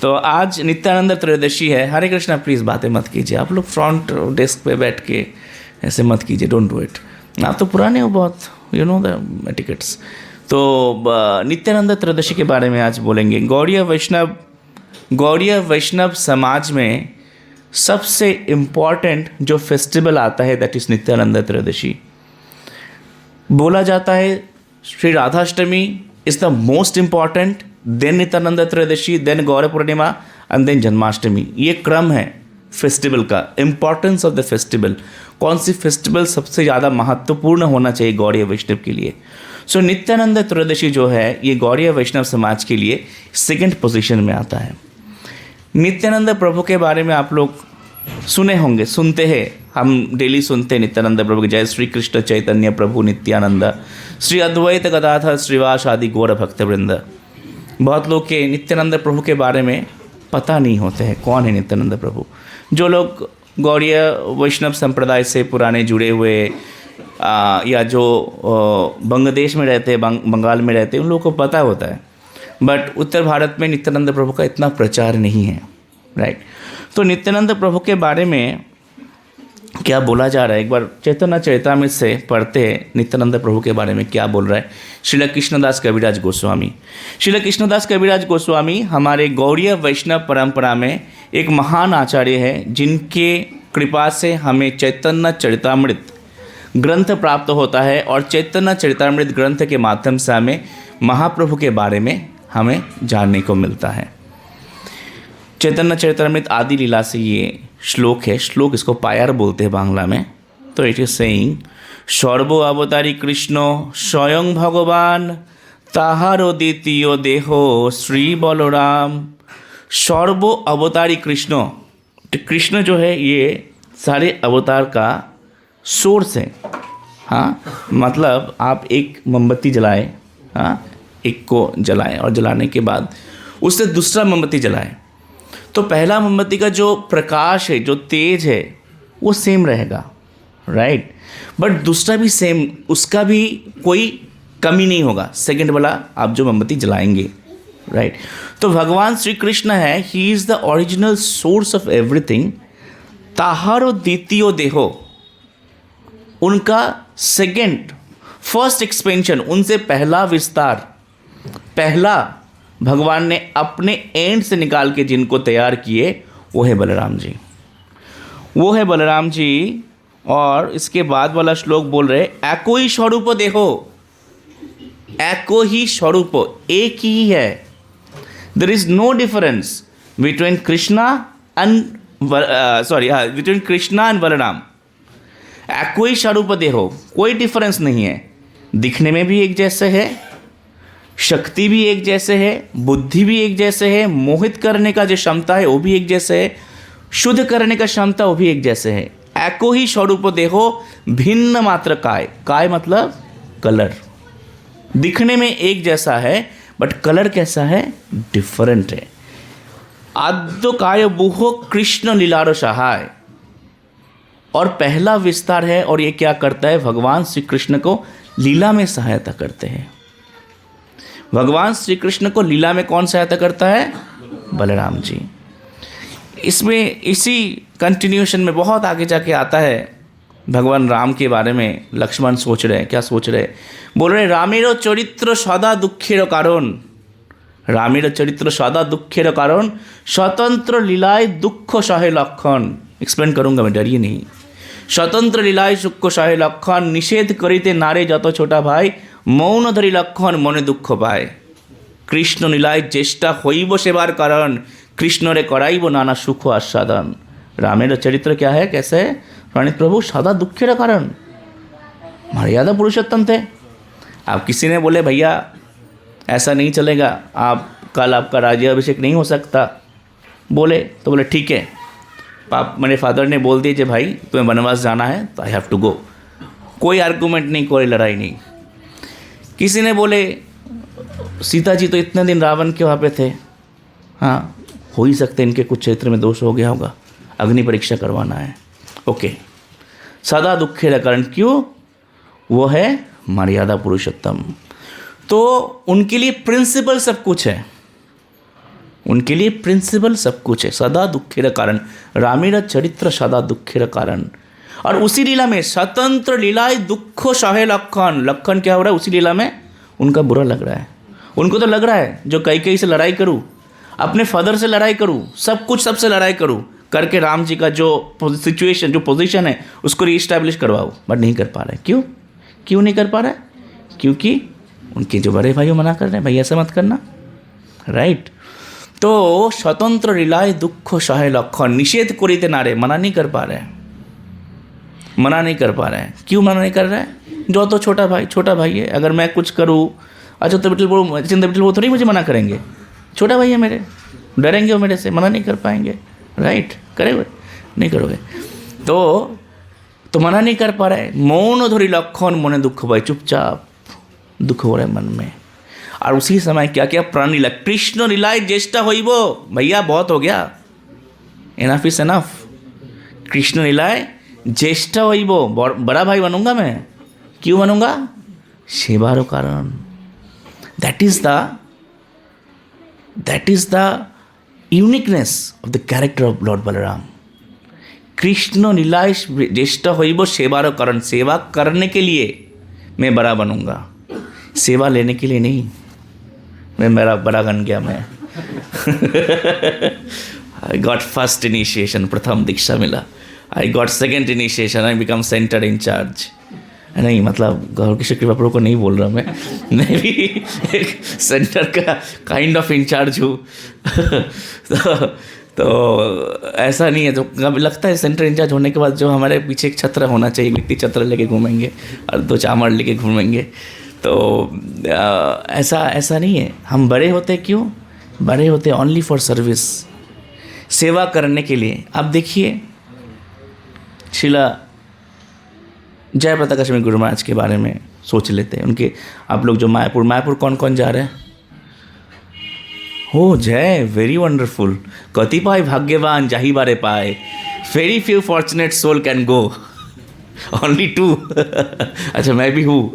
तो आज नित्यानंद त्रयोदशी है। हरे कृष्णा, प्लीज़ बातें मत कीजिए, आप लोग फ्रंट डेस्क पे बैठ के ऐसे मत कीजिए, डोंट डू इट। आप तो पुराने हो बहुत, यू नो द टिकट्स। तो नित्यानंद त्रयोदशी के बारे में आज बोलेंगे। गौड़ीय वैष्णव समाज में सबसे इम्पॉर्टेंट जो फेस्टिवल आता है दैट इज़ नित्यानंद त्रयोदशी। बोला जाता है Shri Radhashtami is the most important, then Nityananda Trayodashi, then Gaur Purnima and then Janmashtami. ये क्रम है फेस्टिवल का, इम्पॉर्टेंस ऑफ द फेस्टिवल। कौन सी फेस्टिवल सबसे ज़्यादा महत्वपूर्ण होना चाहिए गौड़ीय वैष्णव के लिए। सो नित्यानंद त्रयोदशी जो है ये गौड़ीय वैष्णव समाज के लिए सेकंड पोजीशन में आता है। नित्यानंद प्रभु के बारे में आप लोग सुने होंगे, सुनते हैं, हम डेली सुनते हैं नित्यानंद प्रभु की जय श्री कृष्ण चैतन्य प्रभु नित्यानंद, श्री अद्वैत गदाधर श्रीवास आदि गौर भक्तवृंद। बहुत लोग के नित्यानंद प्रभु के बारे में पता नहीं होते हैं कौन है नित्यानंद प्रभु। जो लोग गौड़ीय वैष्णव संप्रदाय से पुराने जुड़े हुए या जो बंगलादेश में रहते हैं, बंगाल में रहते हैं, उन लोगों को पता होता है, बट उत्तर भारत में नित्यानंद प्रभु का इतना प्रचार नहीं है, राइट। तो नित्यानंद प्रभु के बारे में क्या बोला जा रहा है, एक बार चैतन्य चरितामृत से पढ़ते हैं नित्यानंद प्रभु के बारे में क्या बोल रहा है श्रील कृष्णदास कविराज गोस्वामी। श्रील कृष्णदास कविराज गोस्वामी हमारे गौड़ीय वैष्णव परंपरा में एक महान आचार्य है, जिनके कृपा से हमें चैतन्य चरितामृत ग्रंथ प्राप्त होता है, और चैतन्य चरितामृत ग्रंथ के माध्यम से हमें महाप्रभु के बारे में हमें जानने को मिलता है। चैतन्य चरितामृत आदि लीला से ये श्लोक है, श्लोक इसको पायार बोलते हैं बांग्ला में। तो इट इज सेइंग, सर्व अवतारी कृष्ण स्वयं भगवान, ताहारो द्वितीय देहो श्री बलराम। सर्व अवतारी कृष्ण, कृष्ण जो है ये सारे अवतार का सोर्स है। हाँ, मतलब आप एक मोमबत्ती जलाएं, हाँ, एक को जलाएं और जलाने के बाद उससे दूसरा मोमबत्ती जलाएं, तो पहला मोमबत्ती का जो प्रकाश है, जो तेज है, वो सेम रहेगा, राइट। बट दूसरा भी सेम, उसका भी कोई कमी नहीं होगा सेकंड वाला आप जो मोमबत्ती जलाएंगे, राइट। तो भगवान श्री कृष्ण है, he is the original source of everything. ताहारो द्वितीय देहो, उनका सेकंड, फर्स्ट एक्सपेंशन, उनसे पहला विस्तार, पहला भगवान ने अपने एंड से निकाल के जिनको तैयार किए वो है बलराम जी, वो है बलराम जी। और इसके बाद वाला श्लोक बोल रहे, एको ही स्वरूप देखो, एको ही स्वरूप, एक ही है। There is no difference between Krishna and between Krishna and Balram. एको ही स्वरूप देखो, कोई डिफरेंस नहीं है। दिखने में भी एक जैसे है, शक्ति भी एक जैसे है, बुद्धि भी एक जैसे है, मोहित करने का जो क्षमता है वो भी एक जैसे है, शुद्ध करने का क्षमता वो भी एक जैसे है। एको ही स्वरूप देखो, भिन्न मात्र काय, काय मतलब कलर। दिखने में एक जैसा है बट कलर कैसा है, डिफरेंट है। आद्य काय बुहो कृष्ण लीलारो सहाय, और पहला विस्तार है, और ये क्या करता है, भगवान श्री कृष्ण को लीला में सहायता करते हैं। भगवान श्री कृष्ण को लीला में कौन सहायता करता है, बलराम जी। इसमें इसी कंटिन्यूशन में बहुत आगे जाके आता है भगवान राम के बारे में। लक्ष्मण सोच रहे हैं, क्या सोच रहे हैं, बोल रहे रामेरो चरित्र सदा दुखेर कारण, रामेर चरित्र सदा दुखेर कारण, स्वतंत्र लीलाय दुख सहे लक्षण। एक्सप्लेन करूंगा मैं, डरिए नहीं। स्वतंत्र लीलाय सुख सहे लक्षण, निषेध करिते नारे যত छोटा भाई, मौन धरी लक्षण मने दुख पाए। कृष्ण लीलाय चेष्टा हईब सेवार कारण, कृष्ण रे कराइब नाना सुख आस्वादन। रामेर चरित्र क्या है, कैसे है, रानी प्रभु सदा दुखेर कारण, मर्यादा पुरुषोत्तम थे। आप किसी ने बोले भैया ऐसा नहीं चलेगा, आप कल आपका राज्याभिषेक नहीं हो सकता, बोले तो बोले ठीक है, मेरे फादर ने बोल दिए भाई तुम्हें वनवास जाना है तो आई हैव टू गो। कोई आर्गूमेंट नहीं, कोई लड़ाई नहीं। किसी ने बोले सीता जी तो इतने दिन रावण के वहाँ पे थे, हाँ हो ही सकते इनके कुछ क्षेत्र में दोष हो गया होगा, अग्नि परीक्षा करवाना है, ओके। सदा दुखेर कारण, क्यों, वो है मर्यादा पुरुषोत्तम। तो उनके लिए प्रिंसिपल सब कुछ है, उनके लिए प्रिंसिपल सब कुछ है। सदा दुखेर कारण, रामेर चरित्र सदा दुखेर कारण। और उसी लीला में स्वतंत्र लीलाय दुख सहे लखन, लखन क्या हो रहा है उसी लीला में, उनका बुरा लग रहा है। उनको तो लग रहा है जो कैकेयी से लड़ाई करूं, अपने फादर से लड़ाई करूं, सब कुछ सबसे लड़ाई करूं करके राम जी का जो सिचुएशन, जो पोजीशन है उसको रीइस्टैब्लिश करवाओ, बट नहीं कर पा रहे। क्यों नहीं कर पा रहा है? क्योंकि उनके जो बड़े भाई मना कर रहे हैं, भाई ऐसा मत करना, राइट। तो स्वतंत्र लीलाय दुख सहे लखन, निषेध करिते नारे, मना नहीं कर पा रहे हैं, मना नहीं कर पा रहे हैं। क्यों मना नहीं कर रहे हैं? जो तो छोटा भाई है, अगर मैं कुछ करूँ, अच्छा तो बिटल वो थोड़ी मुझे मना करेंगे, छोटा भाई है मेरे, डरेंगे वो मेरे से, मना नहीं कर पाएंगे, राइट। करेंगे नहीं करोगे तो मना नहीं कर पा रहे। मौन धरी लक्षण मने दुख भाई, चुपचाप दुख हो रहा है मन में। और उसी समय क्या क्या प्राण लीला, कृष्ण लीलाय ज्येष्ठ होइबो, भैया बहुत हो गया, इनफ इज इनफ। कृष्ण लीलाय ज्येष्ठ होइबो, बड़ा भाई बनूंगा मैं। क्यों बनूंगा? सेवार कारण। That is the uniqueness of the character of lord Balram. Krishna लीलाय ज्येष्ठ होइबो सेवार कारण, सेवा करने के लिए मैं बड़ा बनूंगा, सेवा लेने के लिए नहीं। मैं मेरा बड़ा बन गया मैं। आई गॉट फर्स्ट इनिशिएशन, प्रथम दीक्षा मिला। I got second initiation, I become centre in charge. नहीं मतलब गौर किशोर कृपा प्रभु को नहीं बोल रहा मैं भी एक सेंटर का काइंड ऑफ इंचार्ज हूँ। तो ऐसा नहीं है। तो कभी लगता है सेंटर इंचार्ज होने के बाद जो हमारे पीछे एक छत्र होना चाहिए, मिट्टी छत्र लेके घूमेंगे और 2 चामड़ लेके घूमेंगे। तो ऐसा नहीं है। हम बड़े होते क्यों? बड़े होते ओनली फॉर सर्विस, सेवा करने के लिए। अब देखिए शिला जयप्रकाश में गुरु महाराज के बारे में सोच लेते हैं। उनके आप लोग जो मायापुर कौन कौन जा रहे हैं? हो जय, वेरी वंडरफुल। कतिपय भाग्यवान जाही बारे पाए, very few fortunate soul can go, only 2। अच्छा मैं भी हूँ।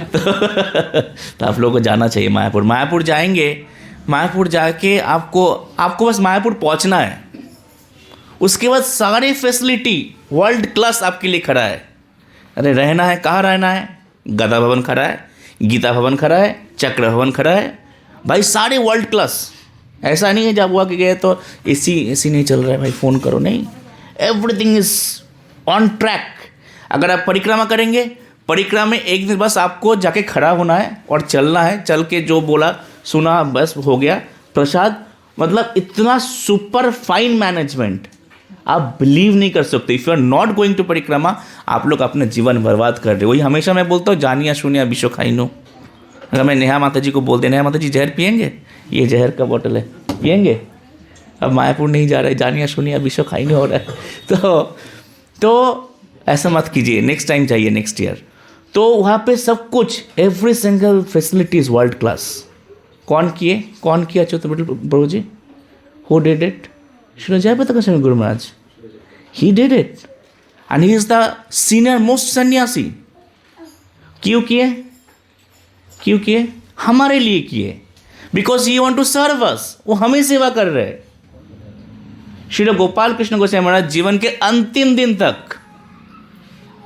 तो आप लोगों को जाना चाहिए मायापुर। मायापुर जाएंगे, मायापुर जाके आपको बस मायापुर पहुँचना है। उसके बाद सारे फैसिलिटी वर्ल्ड क्लास आपके लिए खड़ा है। अरे रहना है, कहाँ रहना है? गदा भवन खड़ा है, गीता भवन खड़ा है, चक्र भवन खड़ा है, भाई सारे वर्ल्ड क्लास। ऐसा नहीं है जब हुआ कि गए तो एसी नहीं चल रहा है भाई, फ़ोन करो, नहीं, एवरीथिंग इज ऑन ट्रैक। अगर आप परिक्रमा करेंगे, परिक्रमा में एक दिन बस आपको जाके खड़ा होना है और चलना है, चल के जो बोला सुना बस हो गया। प्रसाद मतलब इतना सुपर फाइन मैनेजमेंट, आप बिलीव नहीं कर सकते। If you are not going to parikrama, आप लोग अपना जीवन बर्बाद कर रहे हो। वही हमेशा मैं बोलता हूँ, जानिया सुनिया विश्व खाइनो। अगर मैं नेहा माता जी को बोलते, नेहा माता जी जहर पियेंगे, ये जहर का बोतल है, पियेंगे? अब मायापुर नहीं जा रहे, जानिया सुनिया विश्व खाइनो हो रहा है। तो ऐसा मत कीजिए, नेक्स्ट टाइम जाइए, नेक्स्ट ईयर। तो वहाँ पे सब कुछ, every single facility is world class. कौन किया Achyut Prabhu ji? Who did it? Shri Jayprakash Guru Maharaj, he did it and he is the senior most sannyasi. क्यों किए? हमारे लिए किए, because he want to serve us. वो हमें सेवा कर रहे हैं। श्री गोपाल कृष्ण गोसाई महाराज जीवन के अंतिम दिन तक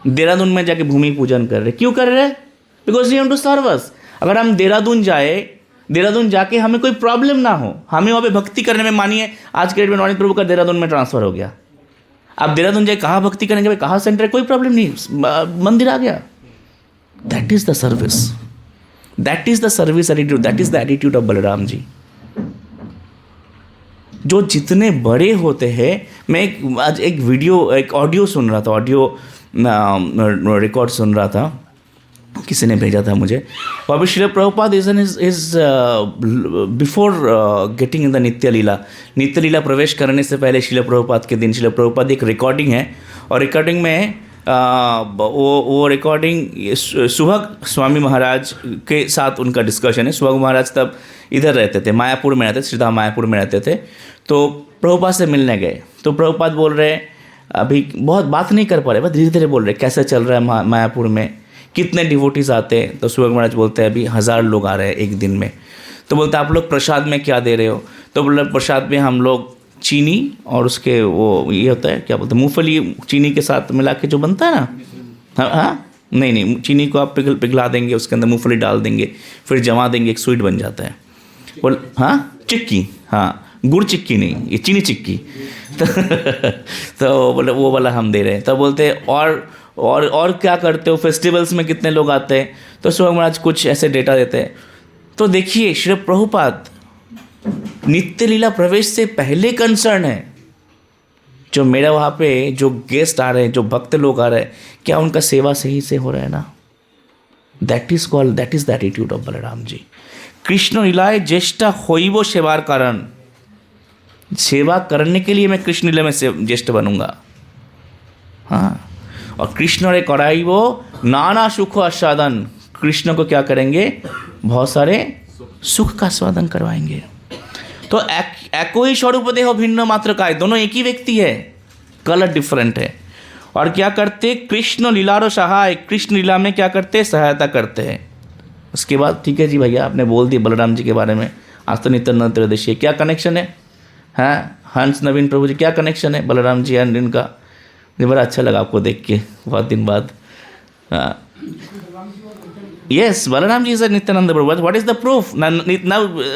देहरादून में जाके भूमि पूजन कर रहे। क्यों कर रहे? Because he want to serve us. अगर हम देहरादून जाके हमें कोई प्रॉब्लम ना हो, हमें वहाँ पे भक्ति करने में, मानिए आज के डेट में नवनीत प्रभु का देहरादून में ट्रांसफर हो गया, आप देहरादून जाए कहाँ भक्ति करेंगे भाई, कहाँ सेंटर, कोई प्रॉब्लम नहीं, मंदिर आ गया। That is the service, that is the service attitude, that is the attitude of Balram ji. जो जितने बड़े होते हैं, मैं आज एक ऑडियो सुन रहा था, ऑडियो रिकॉर्ड सुन रहा था, किसी ने भेजा था मुझे। और अभी Srila Prabhupada is before getting in the नित्य लीला प्रवेश करने से पहले श्रील प्रभुपाद के दिन, श्रील प्रभुपाद एक रिकॉर्डिंग है, और रिकॉर्डिंग में वो रिकॉर्डिंग सुभग स्वामी महाराज के साथ उनका डिस्कशन है। सुभग महाराज तब इधर रहते थे, मायापुर में रहते थे, सीधा मायापुर में रहते थे। तो प्रभुपाद से मिलने गए, तो प्रभुपाद बोल रहे, अभी बहुत बात नहीं कर पा रहे, बस धीरे धीरे बोल रहे कैसे चल रहा है मायापुर में, कितने डिवोटीज आते हैं। तो सुभग महाराज बोलते हैं अभी 1000 लोग आ रहे हैं एक दिन में। तो बोलते आप लोग प्रसाद में क्या दे रहे हो? तो बोले प्रसाद में हम लोग चीनी और उसके वो ये होता है क्या बोलते हैं मूंगफली चीनी के साथ मिला के जो बनता है ना, हाँ हाँ, नहीं चीनी को आप पिघला देंगे, उसके अंदर मूंगफली डाल देंगे, फिर जमा देंगे, एक स्वीट बन जाता है। बोल हाँ चिक्की, हाँ गुड़ चिक्की नहीं, ये चीनी चिक्की। तो बोले वो वाला हम दे रहे हैं। तब बोलते और क्या करते हो, फेस्टिवल्स में कितने लोग आते हैं? तो स्वामी महाराज कुछ ऐसे डेटा देते हैं। तो देखिए श्री प्रभुपाद नित्य लीला प्रवेश से पहले कंसर्न है, जो मेरा वहाँ पे जो गेस्ट आ रहे हैं, जो भक्त लोग आ रहे हैं, क्या उनका सेवा सही से हो रहा है ना? That is the attitude of Balram ji. Krishna लीलाए ज्येष्ठा होइबो सेवार कारण, सेवा करने के लिए मैं कृष्ण लीला में ज्येष्ठ बनूंगा। हाँ, और कृष्ण रे कराइबो नाना सुख आस्वादन, कृष्ण को क्या करेंगे? बहुत सारे सुख का आस्वादन करवाएंगे। तो एको ही स्वरूप देह भिन्न मात्र काय, दोनों एक ही व्यक्ति है, कलर डिफरेंट है। और क्या करते? कृष्ण लीलारो सहाय, कृष्ण लीला में क्या करते? सहायता करते हैं। उसके बाद ठीक है जी भैया, आपने बोल दिया बलराम जी के बारे में, आज तो नित्यानंद त्रयोदशी, क्या कनेक्शन है? हाँ, हंस नवीन प्रभु जी, क्या कनेक्शन है बलराम जी एंड इनका? मुझे बड़ा अच्छा लगा आपको देख के बहुत दिन बाद। हाँ yes, Balaram ji is a Nityananda Prabhu. What is the proof? Now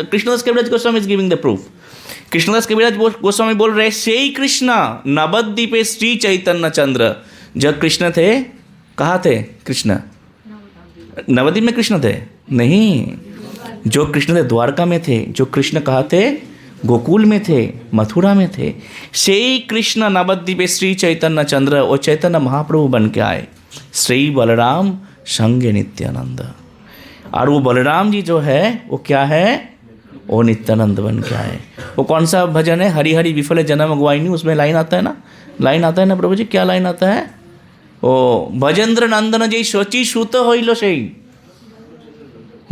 Krishnadas Kaviraj Goswami is giving the proof. Krishnadas Kaviraj Goswami बोल रहे से ही कृष्णा नवद्वीपे श्री चैतन्य चंद्र। जब कृष्ण थे, कहाँ थे कृष्ण? नवद्वीप में कृष्ण थे? नहीं, जो कृष्ण थे द्वारका में थे, जो कृष्ण कहाँ थे? गोकुल में थे, मथुरा में थे। से ही कृष्ण नवद्वीपे श्री चैतन्य चंद्र, और चैतन्य महाप्रभु बन के आए, श्री बलराम संगे नित्यानंद। और वो बलराम जी जो है वो क्या है? वो नित्यानंद बन के आए। वो कौन सा भजन है? हरि हरि विफल जन्म गवाइनी, उसमें लाइन आता है ना प्रभु जी, क्या लाइन आता है? ओ भजेंद्र नंदन जय सोची सूत होइलो सही।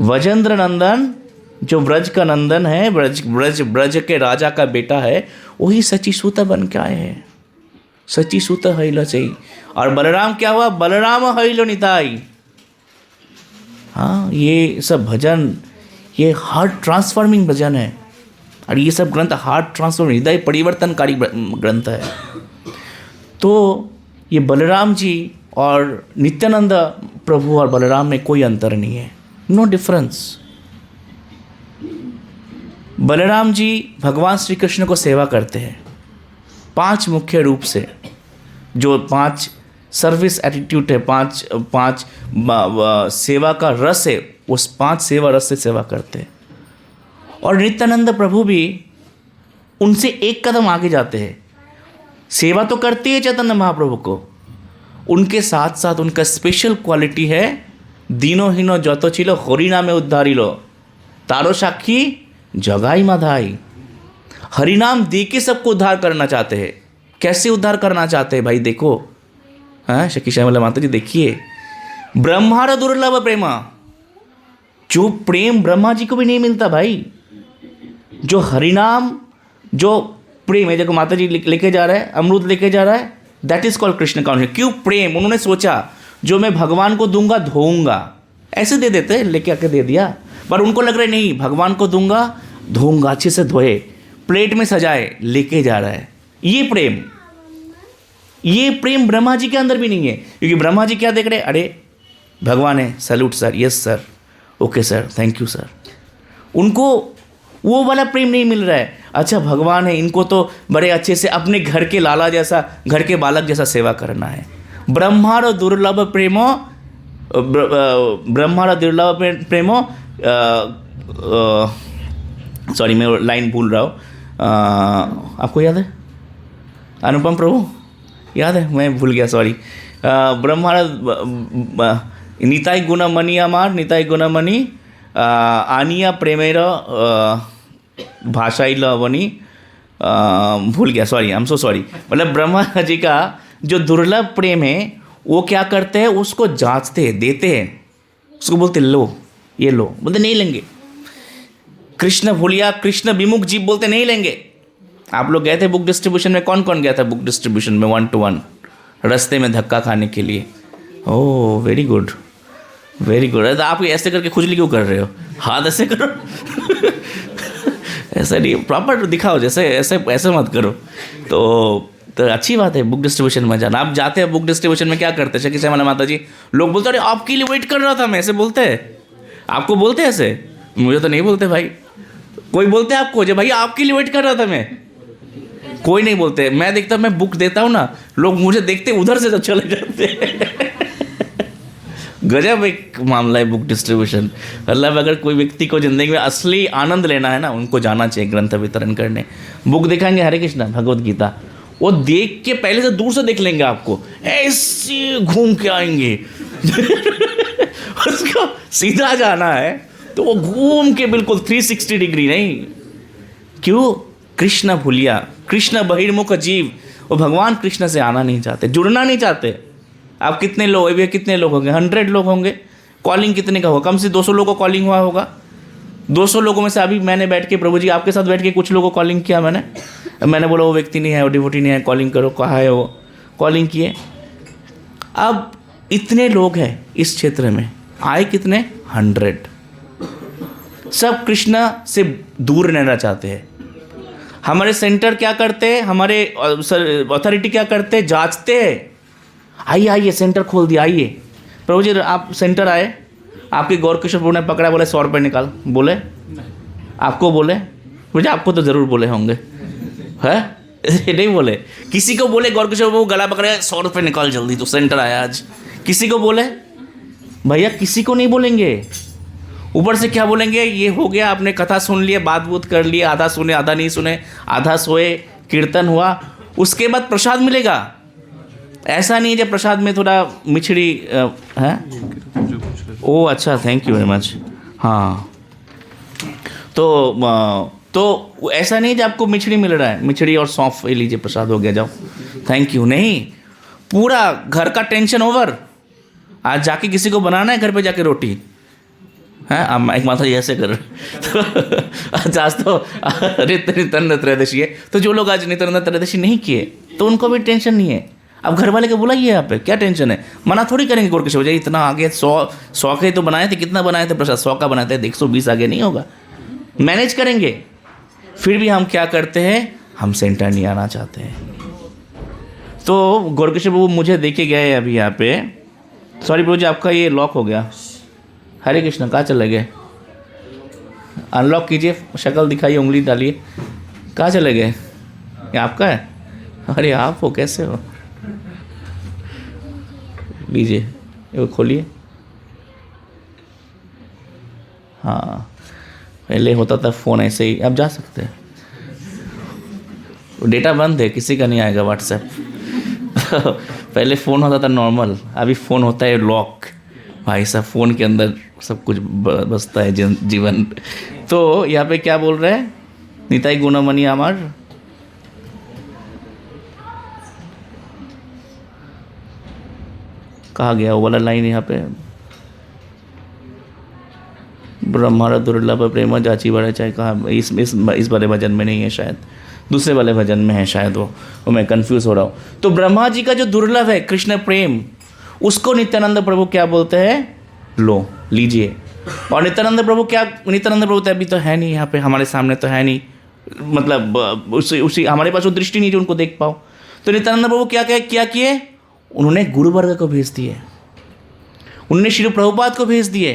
वजेंद्र नंदन जो ब्रज का नंदन है, ब्रज के राजा का बेटा है, वही सची सूत बन के आए हैं। सची सूत हइलो सही। और बलराम क्या हुआ? बलराम हइलो निताई। हाँ, ये सब भजन, ये हार्ट ट्रांसफॉर्मिंग भजन है। और ये सब ग्रंथ हार्ट ट्रांसफॉर्मिंग, हृदय परिवर्तनकारी ग्रंथ है। तो ये बलराम जी और नित्यानंद प्रभु और बलराम में कोई अंतर नहीं है, नो डिफरेंस। बलराम जी भगवान श्री कृष्ण को सेवा करते हैं 5 मुख्य रूप से, जो 5 सर्विस एटीट्यूड है, 5 सेवा का रस है, उस 5 सेवा रस से सेवा करते हैं। और नित्यानंद प्रभु भी उनसे एक कदम आगे जाते हैं, सेवा तो करते हैं चैतन्य महाप्रभु को, उनके साथ साथ उनका स्पेशल क्वालिटी है दीनो हीनो जतो छिलो हरि नामे उद्धारिलो तारो साक्षी जगाई माधाई। हरिनाम दे के सबको उद्धार करना चाहते हैं। कैसे उद्धार करना चाहते हैं भाई? देखो, हाँ शक्ति श्यामला माता जी, देखिए, ब्रह्मार दुर्लभ प्रेमा, जो प्रेम ब्रह्मा जी को भी नहीं मिलता भाई, जो हरिनाम, जो प्रेम है, देखो माता जी लेके जा रहा है, अमृत लेके जा रहा है, that is called Krishna conscious. क्यों प्रेम? उन्होंने सोचा जो मैं भगवान को दूंगा धोऊंगा, ऐसे दे देते, लेके आके दे दिया, पर उनको लग रहा है नहीं, भगवान को दूंगा धोऊंगा, अच्छे से धोए, प्लेट में सजाए, लेके जा रहा है। ये प्रेम ब्रह्मा जी के अंदर भी नहीं है, क्योंकि ब्रह्मा जी क्या देख रहे हैं? अरे भगवान है, salute sir, yes sir, okay sir, thank you sir. उनको वो वाला प्रेम नहीं मिल रहा है। अच्छा भगवान है, इनको तो बड़े अच्छे से अपने घर के लाला जैसा, घर के बालक जैसा सेवा करना है। ब्रह्मार दुर्लभ प्रेमो, ब्रह्मार दुर्लभ प्रेमो, सॉरी मैं लाइन भूल रहा हूँ, आपको याद है? अनुपम प्रभु याद है? मैं भूल गया, सॉरी। ब्रह्मार निताई गुणमणि अमार, निताई गुणमणि आनिया प्रेमेर भाषाइल वनी, भूल गया, sorry, I am so sorry. मतलब ब्रह्मा जी का जो दुर्लभ प्रेम है, वो क्या करते हैं? उसको जांचते हैं, देते हैं, उसको बोलते लो, ये लो, बोलते नहीं लेंगे। कृष्ण भूलिया, कृष्ण विमुख जीव, बोलते नहीं लेंगे। आप लोग गए थे बुक डिस्ट्रीब्यूशन में? कौन कौन गया था बुक डिस्ट्रीब्यूशन में 1 to 1 रास्ते में धक्का खाने के लिए? Oh very good, very good. आप ऐसे करके खुजली क्यों कर रहे हो? हाथ ऐसे करो। ऐसा नहीं, प्रॉपर दिखाओ, जैसे ऐसे ऐसे मत करो। तो अच्छी बात है बुक डिस्ट्रीब्यूशन में जाना। आप जाते हैं बुक डिस्ट्रीब्यूशन में, क्या करते हैं शक्ति से माता जी, लोग बोलते अरे आपके लिए वेट कर रहा था मैं, ऐसे बोलते हैं आपको? बोलते हैं ऐसे? मुझे तो नहीं बोलते भाई। कोई बोलते हैं आपको जो भाई आपके लिए वेट कर रहा था मैं? कोई नहीं बोलते। मैं देखता, मैं बुक देता हूँ ना, लोग मुझे देखते उधर से तो चले जाते हैं। गजब एक मामला है बुक डिस्ट्रीब्यूशन। मतलब अगर कोई व्यक्ति को ज़िंदगी में असली आनंद लेना है ना, उनको जाना चाहिए ग्रंथ वितरण करने। बुक दिखाएंगे हरे कृष्णा भगवत गीता, वो देख के पहले से दूर से देख लेंगे, आपको ऐसे घूम के आएंगे। उसको सीधा जाना है तो वो घूम के बिल्कुल 360 डिग्री नहीं। क्यों? कृष्ण भूलिया, कृष्ण बहिर्मुख जीव, वो भगवान कृष्ण से आना नहीं चाहते, जुड़ना नहीं चाहते। आप कितने लोग, अभी कितने लोग होंगे? 100 लोग होंगे। कॉलिंग कितने का होगा? कम से 200 लोगों को कॉलिंग हुआ होगा। 200 लोगों में से अभी मैंने बैठ के, प्रभु जी आपके साथ बैठ के कुछ लोगों को कॉलिंग किया मैंने बोला वो व्यक्ति नहीं है, वो डिवोटी नहीं है, कॉलिंग करो, कहाँ है वो? कॉलिंग किए। अब इतने लोग हैं इस क्षेत्र में, आए कितने? 100। सब कृष्ण से दूर रहना चाहते हैं। हमारे सेंटर क्या करते हैं, हमारे अथॉरिटी क्या करते हैं? जांचते हैं। आइए आइए, सेंटर खोल दिया, आइए। प्रभु जी आप सेंटर आए, आपके गौर किशोर प्रभु ने पकड़ा, बोले 100 रुपये निकाल। बोले आपको? बोले मुझे, आपको तो ज़रूर बोले होंगे, है? नहीं बोले? किसी को बोले गौर किशोर प्रभु गला पकड़े 100 रुपये निकाल जल्दी, तो सेंटर आया आज? किसी को बोले? भैया किसी को नहीं बोलेंगे। ऊपर से क्या बोलेंगे? ये हो गया, आपने कथा सुन लिए, बात बूत कर लिए, आधा सुने आधा नहीं सुने, आधा सोए, कीर्तन हुआ, उसके बाद प्रसाद मिलेगा। ऐसा नहीं है जब प्रसाद में थोड़ा मिछड़ी है। ओह अच्छा, थैंक यू वेरी मच। हाँ, तो ऐसा नहीं है जब आपको मिछड़ी मिल रहा है, मिछड़ी और सौंफ ले लीजिए, प्रसाद हो गया, जाओ, थैंक यू। नहीं, पूरा घर का टेंशन ओवर। आज जाके किसी को बनाना है घर पे जाके रोटी, है? अब एक माता जी ऐसे कर रहे। आज तो नित्यानंद त्रयोदशी है, तो जो लोग आज नित्यानंद त्रयोदशी नहीं किए तो उनको भी टेंशन नहीं है। अब घर वाले को बुलाइए, यहाँ पे क्या टेंशन है? मना थोड़ी करेंगे गौर किशोर जी, इतना आगे 100 के तो बनाए थे, कितना बनाए थे प्रसाद? 100 का बनाए थे, 120 आगे नहीं होगा, मैनेज करेंगे। फिर भी हम क्या करते हैं, हम सेंटर नहीं आना चाहते हैं। तो गौर किशोर बाबू मुझे देखे गए अभी यहाँ पे, सॉरी प्रभु जी आपका ये लॉक हो गया, हरे कृष्ण कहाँ चले गए? अनलॉक कीजिए, शक्ल दिखाइए, उंगली डालिए, कहाँ चले गए? ये आपका है? अरे आप हो, कैसे हो? लीजिए, ये खोलिए। हाँ, पहले होता था फ़ोन ऐसे ही, अब जा सकते हैं। डेटा बंद है, किसी का नहीं आएगा व्हाट्सएप। पहले फ़ोन होता था नॉर्मल, अभी फ़ोन होता है लॉक। भाई साहब, फ़ोन के अंदर सब कुछ बसता है जीवन। तो यहाँ पे क्या बोल रहे हैं? निताई गुणमणि अमर, कहा गया वो वाला लाइन यहाँ पे? ब्रह्मांड दुर्लभ प्रेम जाची बड़े चाहे, कहा इस वाले भजन में नहीं है, शायद दूसरे वाले भजन में है शायद, वो मैं कंफ्यूज हो रहा हूँ। तो ब्रह्मा जी का जो दुर्लभ है कृष्ण प्रेम, उसको नित्यानंद प्रभु क्या बोलते हैं? लो लीजिए। और नित्यानंद प्रभु क्या, नित्यानंद प्रभु तो अभी तो है नहीं यहाँ पे, हमारे सामने तो है नहीं, मतलब उसी हमारे पास वो दृष्टि नहीं जो उनको देख पाओ। तो नित्यानंद प्रभु क्या किए? उन्होंने गुरु वर्ग को भेज दिए, उन्होंने श्री प्रभुपाद को भेज दिए,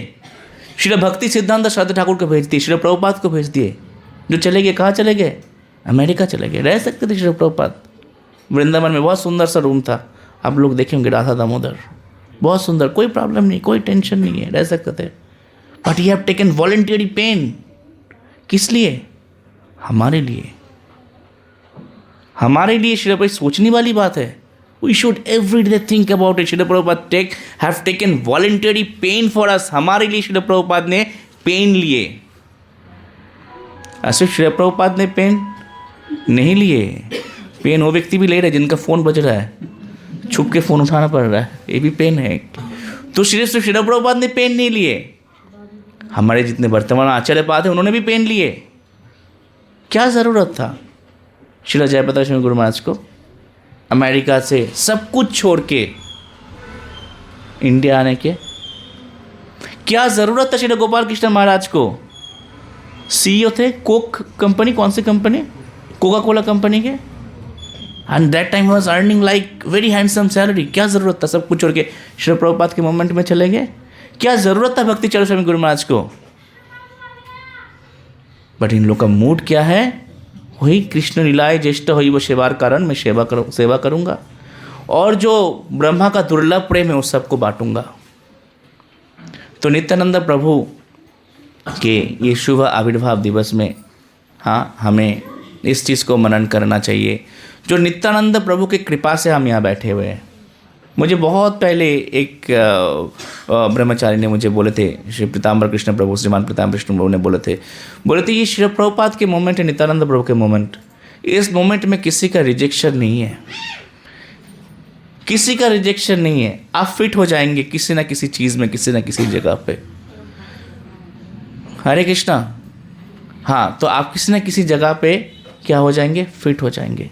श्री भक्ति सिद्धांत श्रद्धा ठाकुर को भेज दिए, श्री प्रभुपाद को भेज दिए। जो चले गए, कहाँ चले गए? अमेरिका चले गए। रह सकते थे श्री प्रभुपाद वृंदावन में, बहुत सुंदर सा रूम था, आप लोग देखे होंगे, राधा दामोदर, बहुत सुंदर, कोई प्रॉब्लम नहीं, कोई टेंशन नहीं है, रह सकते थे। But you have taken voluntary pain. किस लिए? हमारे लिए, हमारे लिए। श्री प्रभुपाद सोचने वाली बात है। We should every day think about it. Srila Prabhupada have taken voluntary pain for us. हमारे लिए श्रील प्रभुपाद ने पेन लिए। ऐसे श्रील प्रभुपाद ने पेन नहीं लिए, पेन वो व्यक्ति भी ले रहे जिनका फ़ोन बज रहा है, छुप के फ़ोन उठाना पड़ रहा है, ये भी पेन है। तो श्रील प्रभुपाद ने पेन नहीं लिए। हमारे जितने वर्तमान आचार्य पाद हैं उन्होंने भी पेन लिए। क्या ज़रूरत था श्रील जयप्रकाश स्वामी गुरु महाराज को अमेरिका से सब कुछ छोड़ के इंडिया आने के? क्या ज़रूरत था श्री गोपाल कृष्ण महाराज को CEO थे कोक कंपनी, कौन सी कंपनी, कोका कोला कंपनी के। And that time was earning like very handsome salary. क्या ज़रूरत था, सब कुछ छोड़ के श्रील प्रभुपाद के मोमेंट में चले गए। क्या ज़रूरत था भक्ति चरण स्वामी गुरु महाराज को। बट इन लोग का मूड क्या है, वही कृष्ण लीलाए ज्येष्ठ हुई वो सेवार कारण, मैं सेवा करूँगा और जो ब्रह्मा का दुर्लभ प्रेम है उस सबको बांटूंगा। तो नित्यानंद प्रभु के ये शुभ आविर्भाव दिवस में हाँ हमें इस चीज़ को मनन करना चाहिए, जो नित्यानंद प्रभु की कृपा से हम यहाँ बैठे हुए हैं। मुझे बहुत पहले एक ब्रह्मचारी ने मुझे बोले थे, श्री पीताम्बर कृष्ण प्रभु, श्रीमान पीताम्बर कृष्ण प्रभु ने बोले थे ये श्री प्रभुपाद के मोमेंट है, नित्यानंद प्रभु के मोमेंट। इस मोमेंट में किसी का रिजेक्शन नहीं है, किसी का रिजेक्शन नहीं है। आप फिट हो जाएंगे किसी ना किसी चीज़ में, किसी ना किसी जगह पे। हरे कृष्णा। हाँ, तो आप किसी ना किसी जगह पे क्या हो जाएंगे, फिट हो जाएंगे।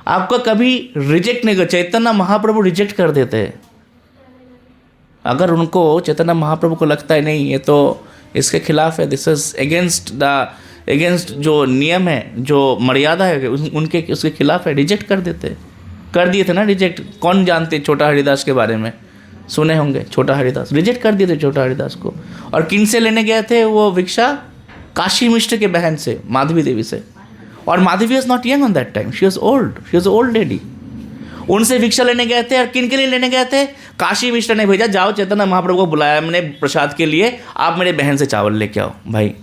आपका कभी रिजेक्ट नहीं कर, चैतन्य महाप्रभु रिजेक्ट कर देते हैं। अगर उनको चैतन्य महाप्रभु को लगता है नहीं ये तो इसके खिलाफ है, दिस इज अगेंस्ट जो नियम है, जो मर्यादा है उनके उसके खिलाफ है, रिजेक्ट कर देते। कर दिए थे ना रिजेक्ट। कौन जानते छोटा हरिदास के बारे में, सुने होंगे। छोटा हरिदास रिजेक्ट कर दिए थे छोटा हरिदास को। और किन से लेने गए थे वो भिक्षा, काशी मिश्र के बहन से, माधवी देवी से। और Madhavi was not young on that time, she was old, she was old lady. उनसे भिक्षा लेने गए थे। और किन के लिए लेने गए थे, काशी मिश्र ने भेजा, जाओ चैतन्य महाप्रभु को बुलाया मैंने प्रसाद के लिए, आप मेरे बहन से चावल लेके आओ। भाई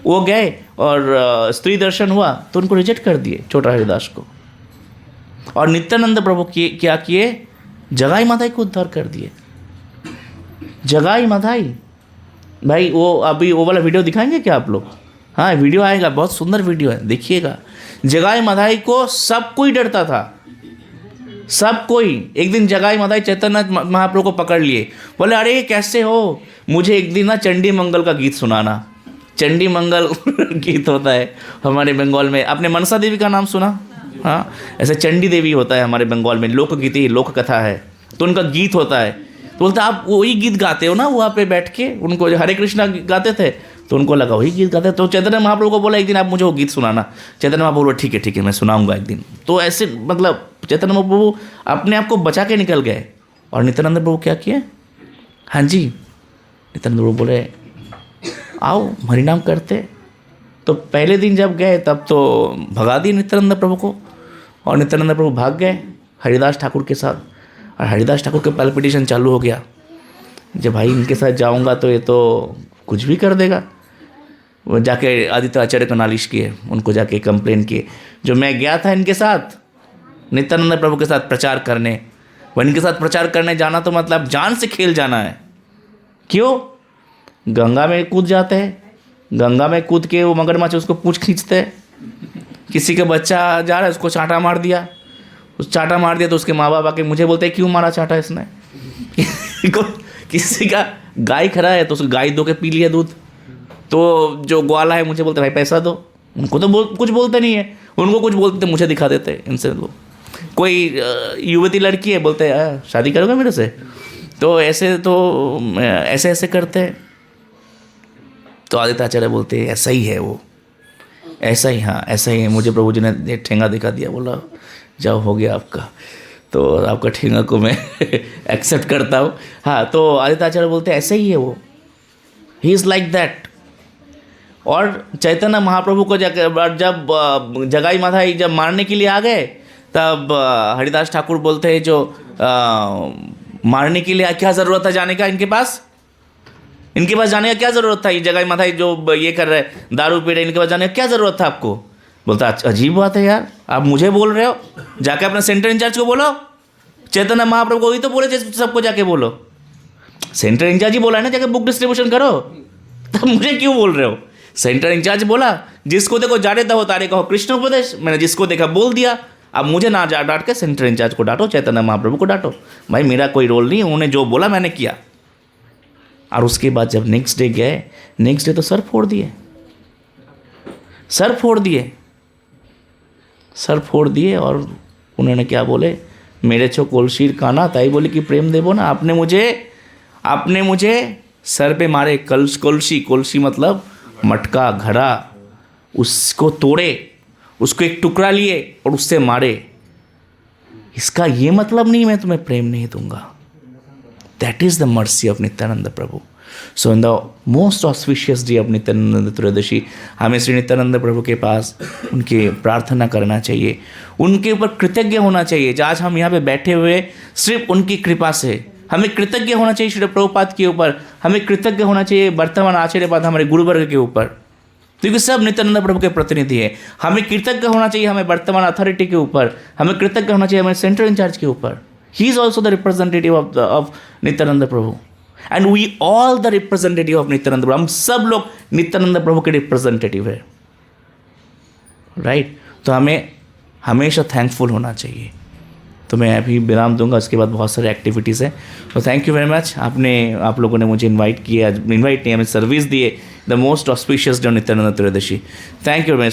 वो गए और स्त्री दर्शन हुआ तो उनको रिजेक्ट कर दिए छोटा हरिदास को। और नित्यानंद प्रभु क्या किए, जगाई माधाई को उद्धार कर दिए। जगाई माधाई, भाई वो अभी वो वाला वीडियो दिखाएंगे क्या आप लोग? हाँ, वीडियो आएगा, बहुत सुंदर वीडियो है, देखिएगा। जगाई माधाई को सब कोई डरता था, सब कोई। एक दिन जगाई माधाई चैतन्य महाप्रभु को पकड़ लिए, बोले अरे कैसे हो, मुझे एक दिन ना चंडी मंगल का गीत सुनाना। चंडी मंगल गीत होता है हमारे बंगाल में, आपने मनसा देवी का नाम सुना? हाँ, ऐसे चंडी देवी होता है हमारे बंगाल में, लोकगीत ही लोक कथा है, तो उनका गीत होता है। तो बोलते आप वही गीत गाते हो ना वहाँ पे बैठ के? उनको हरे कृष्णा गाते थे तो उनको लगा वही गीत गाते। तो चैतन्य महाप्रभु को बोला एक दिन आप मुझे वो गीत सुनाना। चैतन्य महाप्रभु बोला ठीक है मैं सुनाऊंगा एक दिन। तो ऐसे मतलब चैतन्य महाप्रभु अपने आप को बचा के निकल गए। और नित्यानंद प्रभु क्या किए, हाँ जी, नित्यानंद प्रभु बोले आओ हरिनाम करते। तो पहले दिन जब गए तब तो भगा दिए नित्यानंद प्रभु को, और नित्यानंद प्रभु भाग गए हरिदास ठाकुर के साथ। और हरिदास ठाकुर के पैल्पिटेशन चालू हो गया, जब भाई इनके साथ जाऊंगा तो ये तो कुछ भी कर देगा। वो जाके आदित्य आचार्य को नालिश किए, उनको जाके कंप्लेन किए, जो मैं गया था इनके साथ नित्यानंद प्रभु के साथ प्रचार करने, वो इनके साथ प्रचार करने जाना तो मतलब जान से खेल जाना है। क्यों? गंगा में कूद जाते हैं, गंगा में कूद के वो मगरमच्छ उसको पूंछ खींचते हैं। किसी का बच्चा जा रहा है उसको चांटा मार दिया, उस चांटा मार दिया तो उसके माँ बाप आके मुझे बोलते हैं क्यों मारा चांटा इसने। किसी का गाय खड़ा है तो उसको गाय दो के पी लिया दूध, तो जो ग्वाला है मुझे बोलते भाई पैसा दो। उनको तो कुछ बोलते नहीं है, उनको कुछ बोलते तो मुझे दिखा देते इनसे लोग। कोई युवती लड़की है, बोलते हैं शादी करोगे मेरे से, तो ऐसे करते हैं। तो आदित्य आचार्य बोलते हैं ऐसा ही है वो, ऐसा ही, हाँ ऐसा ही है। मुझे प्रभु जी ने ठेंगा दिखा दिया, बोला जाओ हो गया आपका, तो आपका ठेंगा को मैं एक्सेप्ट करता हूँ। हाँ, तो आदित्य आचार्य बोलते हैं ऐसा ही है वो, ही इज़ लाइक दैट। और चैतन्य महाप्रभु को जब जगाई माधाई जब मारने के लिए आ गए, तब हरिदास ठाकुर बोलते हैं जो मारने के लिए क्या ज़रूरत था जाने का इनके पास जाने का क्या ज़रूरत था? ये जगाई माधाई जो ये कर रहे दारू पी रहे, इनके पास जाने का क्या ज़रूरत था आपको? बोलता अजीब बात है यार, आप मुझे बोल रहे हो, जाके अपने सेंटर इंचार्ज को बोलो। चैतन्य महाप्रभु को ही तो बोले सबको जाके बोलो, सेंटर इंचार्ज ही बोला है ना जाके बुक डिस्ट्रीब्यूशन करो, तब मुझे क्यों बोल रहे हो? सेंटर इंचार्ज बोला, जिसको देखो जाने दो तारे कहो कृष्ण उपदेश, मैंने जिसको देखा बोल दिया। अब मुझे ना डांट के सेंटर इंचार्ज को डांटो, चैतन्य महाप्रभु को डांटो। भाई मेरा कोई रोल नहीं, उन्होंने जो बोला मैंने किया। और उसके बाद जब नेक्स्ट डे गए, नेक्स्ट डे तो सर फोड़ दिए। और उन्होंने क्या बोले, मेरे छो कोलशीर काना ताई बोले कि प्रेम देवो ना, आपने मुझे सर पे मारे। कोलशी मतलब मटका घड़ा उसको तोड़े, उसको एक टुकड़ा लिए और उससे मारे, इसका ये मतलब नहीं मैं तुम्हें प्रेम नहीं दूंगा। That is the mercy of Nityanand Prabhu. So in the most auspicious day of Nityanand Trayodashi हमें श्री नित्यानंद प्रभु के पास उनके प्रार्थना करना चाहिए, उनके ऊपर कृतज्ञ होना चाहिए। आज हम यहाँ पे बैठे हुए सिर्फ उनकी कृपा से, हमें कृतज्ञ होना चाहिए श्री प्रभुपाद के ऊपर, हमें कृतज्ञ होना चाहिए वर्तमान आचार्यपाद हमारे गुरुवर्ग के ऊपर, क्योंकि सब नित्यानंद प्रभु के प्रतिनिधि है। हमें कृतज्ञ होना चाहिए हमें वर्तमान अथॉरिटी के ऊपर, हमें कृतज्ञ होना चाहिए हमें सेंट्रल इंचार्ज के ऊपर। He is also the representative of Nityanand Prabhu and we all the representative of Nityanand Prabhu. हम सब लोग नित्यानंद प्रभु के रिप्रेजेंटेटिव है, राइट? तो हमें हमेशा थैंकफुल होना चाहिए। तो मैं अभी विराम दूंगा, उसके बाद बहुत सारे एक्टिविटीज़ है। तो थैंक यू वेरी मच, आप लोगों ने मुझे इनवाइट किया, इनवाइट नहीं हमें सर्विस दिए the most auspicious day Nityanand Trayodashi. Thank you very much.